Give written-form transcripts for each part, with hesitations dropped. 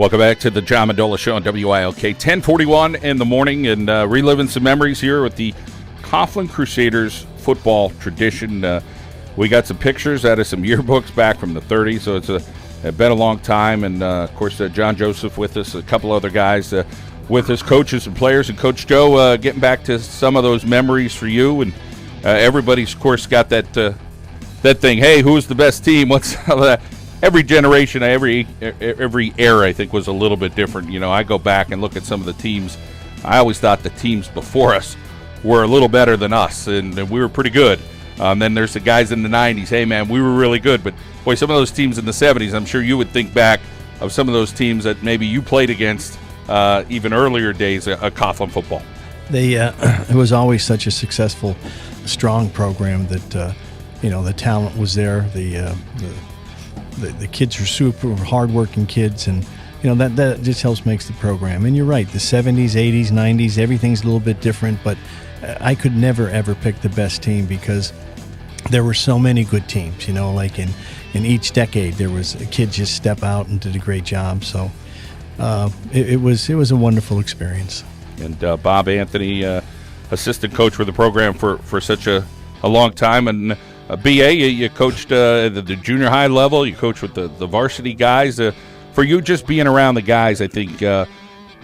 Welcome back to the John Mendola Show on WILK. 10:41 in the morning, and reliving some memories here with the Coughlin Crusaders football tradition. We got some pictures out of some yearbooks back from the 30s, so it's been a long time. And, of course, John Joseph with us, a couple other guys with us, coaches and players. And Coach Joe, getting back to some of those memories for you. And everybody's, of course, got that thing, hey, who's the best team? What's that? Every generation, every era, I think, was a little bit different. You know, I go back and look at some of the teams. I always thought the teams before us were a little better than us, and we were pretty good. Then there's the guys in the 90s. Hey, man, we were really good. But, boy, some of those teams in the 70s, I'm sure you would think back of some of those teams that maybe you played against even earlier days of Coughlin football. It was always such a successful, strong program that, the talent was there. The kids are super hardworking kids, and that just helps makes the program. And you're right, the 70s, 80s, 90s, everything's a little bit different, but I could never ever pick the best team because there were so many good teams. Like in each decade, there was a kid just step out and did a great job. So it was a wonderful experience. And Bob Anthony, assistant coach for the program for such a long time, and BA, you coached the junior high level. You coached with the varsity guys. For you, just being around the guys, I think a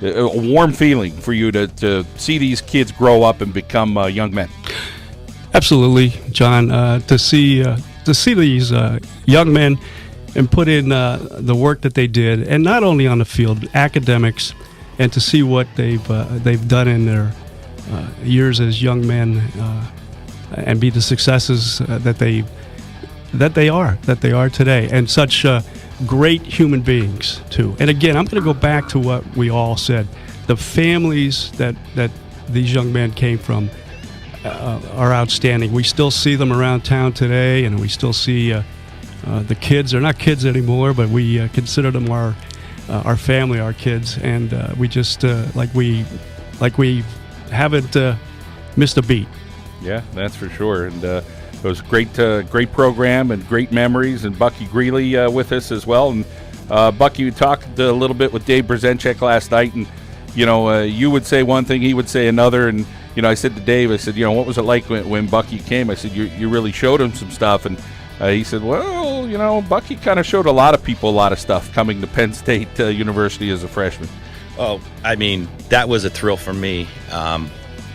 warm feeling for you to see these kids grow up and become young men. Absolutely, John. To see these young men and put in the work that they did, and not only on the field, academics, and to see what they've done in their years as young men. And be the successes that they are today, and such great human beings too. And again, I'm going to go back to what we all said: the families that these young men came from are outstanding. We still see them around town today, and we still see the kids. They're not kids anymore, but we consider them our family, our kids, and we just like we haven't missed a beat. Yeah, that's for sure. And it was a great program and great memories. And Bucky Greeley with us as well. And Bucky, you talked a little bit with Dave Brzezinski last night, and you would say one thing, he would say another. And I said to Dave, I said, what was it like when Bucky came? I said, you really showed him some stuff. And he said, well, Bucky kind of showed a lot of people a lot of stuff coming to Penn State University as a freshman. Oh, I mean, that was a thrill for me.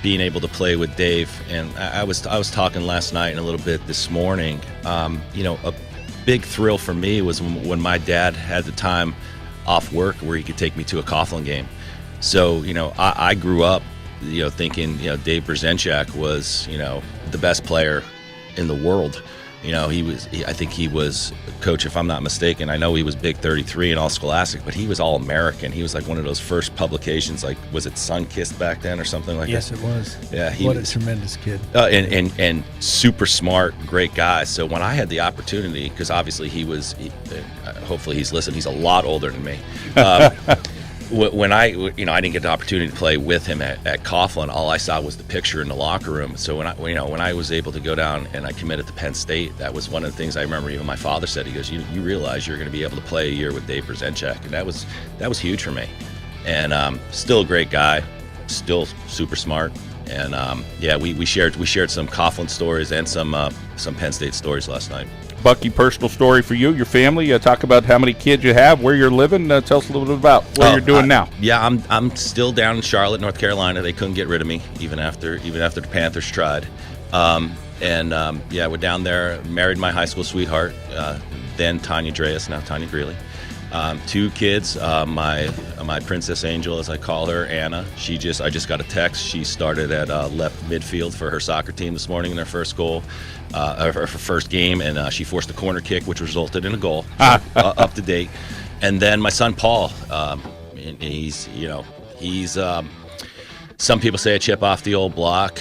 Being able to play with Dave, and I was talking last night and a little bit this morning. A big thrill for me was when my dad had the time off work where he could take me to a Coughlin game. So I grew up thinking Dave Brzezinski was the best player in the world. I think he was coach, if I'm not mistaken. I know he was Big 33 and all Scholastic, but he was all American. He was like one of those first publications, like, was it Sunkist back then or something like that? Yes, it was. Yeah, what a tremendous kid. And super smart, great guy. So when I had the opportunity, because obviously hopefully he's listening. He's a lot older than me. When I didn't get the opportunity to play with him at Coughlin, all I saw was the picture in the locker room. So when I was able to go down and I committed to Penn State, that was one of the things I remember. Even my father said, he goes, "You realize you're going to be able to play a year with Dave Brzezinski," and that was huge for me. And still a great guy, still super smart. And we shared some Coughlin stories and some Penn State stories last night. Bucky, personal story for you, your family. Talk about how many kids you have, where you're living. Tell us a little bit about what you're doing now. Yeah, I'm still down in Charlotte, North Carolina. They couldn't get rid of me, even after the Panthers tried. We're down there. Married my high school sweetheart, then Tanya Dreas, now Tanya Greeley. 2 kids. My princess angel, as I call her, Anna. I just got a text. She started at left midfield for her soccer team this morning in their first goal. Her first game, and she forced a corner kick, which resulted in a goal. Up to date. And then my son Paul, he's some people say a chip off the old block,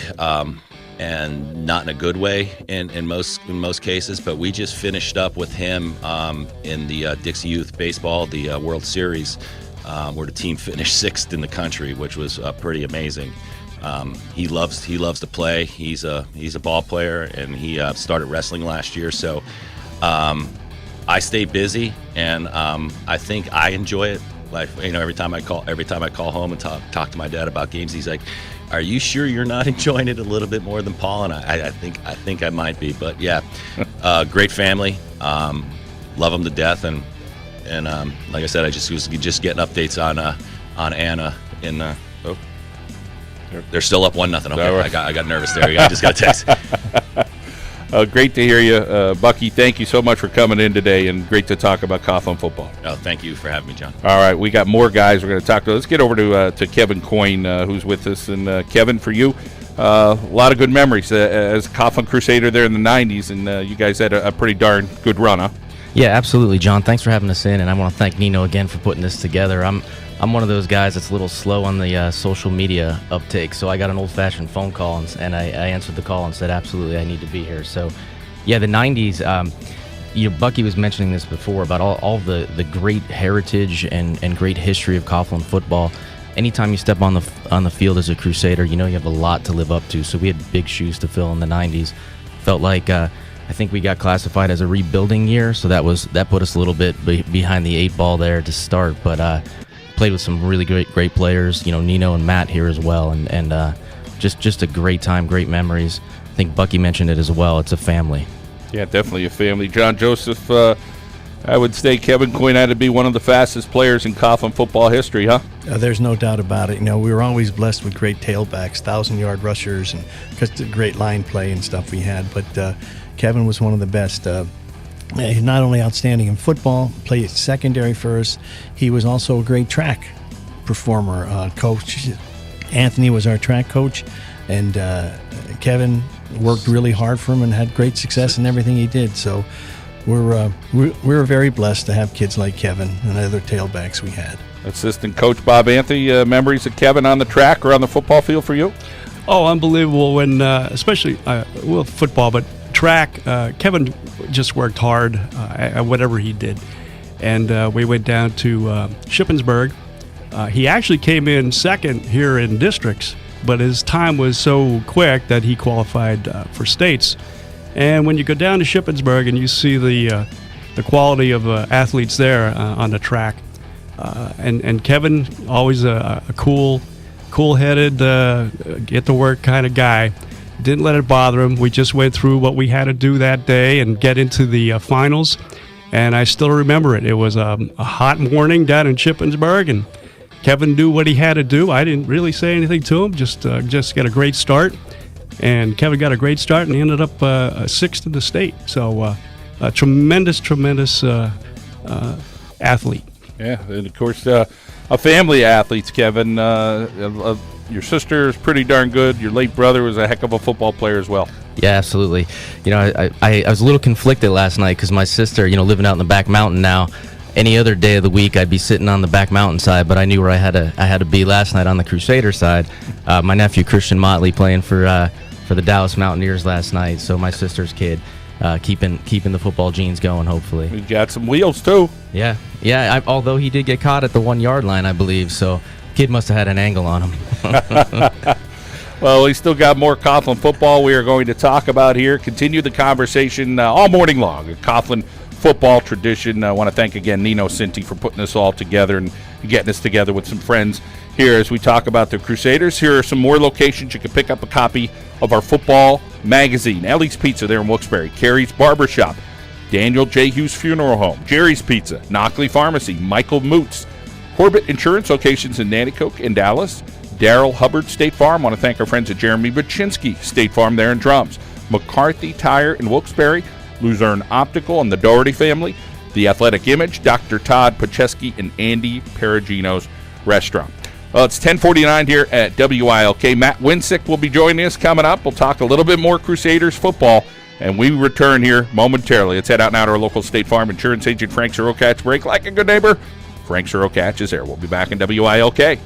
and not in a good way in most cases. But we just finished up with him in the Dixie Youth Baseball, the World Series, where the team finished 6th in the country, which was pretty amazing. He loves to play. He's a ball player, and he started wrestling last year. So I stay busy, and I think I enjoy it. every time I call home and talk to my dad about games, he's like, "Are you sure you're not enjoying it a little bit more than Paul?" And I think I might be, but yeah, great family, love them to death, and like I said, I just was just getting updates on Anna in. They're still up 1-0. Okay, Right. I got nervous there. I just got a text. Great to hear you, Bucky. Thank you so much for coming in today, and great to talk about Coughlin football. Oh, thank you for having me, John. All right, we got more guys we're going to talk to. Let's get over to Kevin Coyne, who's with us. And Kevin, for you, a lot of good memories as a Coughlin Crusader there in the 90s, and you guys had a pretty darn good run, huh? Yeah, absolutely, John. Thanks for having us in, and I want to thank Nino again for putting this together. I'm one of those guys that's a little slow on the social media uptake, so I got an old-fashioned phone call, and I answered the call and said, absolutely, I need to be here. So, yeah, the 90s, Bucky was mentioning this before about all the great heritage and great history of Coughlin football. Anytime you step on the field as a Crusader, you have a lot to live up to, so we had big shoes to fill in the 90s. Felt like I think we got classified as a rebuilding year, so that put us a little bit behind the 8 ball there to start, but played with some really great players, Nino and Matt here as well, and just a great time, great memories. I think Bucky mentioned it as well. It's a family. Yeah, definitely a family. John Joseph, I would say Kevin Coyne had to be one of the fastest players in Coughlin football history, huh? There's no doubt about it. We were always blessed with great tailbacks, 1,000-yard rushers, and just a great line play and stuff we had. But Kevin was one of the best. He's not only outstanding in football, played secondary for us, he was also a great track performer, coach. Anthony was our track coach, and Kevin worked really hard for him and had great success in everything he did. So we're very blessed to have kids like Kevin and other tailbacks we had. Assistant Coach Bob Anthony, memories of Kevin on the track or on the football field for you? Oh, unbelievable! When especially football, but track, Kevin just worked hard at whatever he did, and we went down to Shippensburg. He actually came in second here in districts, but his time was so quick that he qualified for states. And when you go down to Shippensburg and you see the quality of athletes there on the track, and Kevin, always a cool-headed, get to work kind of guy. Didn't let it bother him. We just went through what we had to do that day and get into the finals. And I still remember it. It was a hot morning down in Shippensburg, and Kevin knew what he had to do. I didn't really say anything to him. Just got a great start. And Kevin got a great start, and he ended up sixth in the state. So a tremendous athlete. Yeah, and of course, a family of athletes, Kevin. Your sister is pretty darn good. Your late brother was a heck of a football player as well. Yeah, absolutely. I was a little conflicted last night because my sister, living out in the back mountain now, any other day of the week I'd be sitting on the back mountain side, but I knew where I had to be last night on the Crusader side. My nephew Christian Motley playing for the Dallas Mountaineers last night, so my sister's kid keeping the football genes going, hopefully. He's got some wheels too. Yeah. Although he did get caught at the 1-yard line, I believe, so kid must have had an angle on him. Well, we still got more Coughlin football we are going to talk about here. Continue the conversation all morning long. A Coughlin football tradition. I want to thank again Nino Cinti for putting this all together and getting us together with some friends here as we talk about the Crusaders. Here are some more locations you can pick up a copy of our football magazine. Ellie's Pizza there in Wilkes-Barre, Carrie's Barbershop, Daniel J. Hughes Funeral Home, Jerry's Pizza, Knockley Pharmacy, Michael Moots, Corbett Insurance locations in Nanticoke and Dallas, Darrell Hubbard State Farm. I want to thank our friends at Jeremy Baczynski State Farm there in Drums, McCarthy Tire in Wilkes-Barre, Luzerne Optical and the Doherty family, The Athletic Image, Dr. Todd Pacheski and Andy Perugino's Restaurant. Well, it's 10:49 here at WILK. Matt Winsick will be joining us coming up. We'll talk a little bit more Crusaders football, and we return here momentarily. Let's head out now to our local State Farm insurance agent, Frank Zerokatch. Break like a good neighbor. Frank Zerokatch is there. We'll be back in WILK.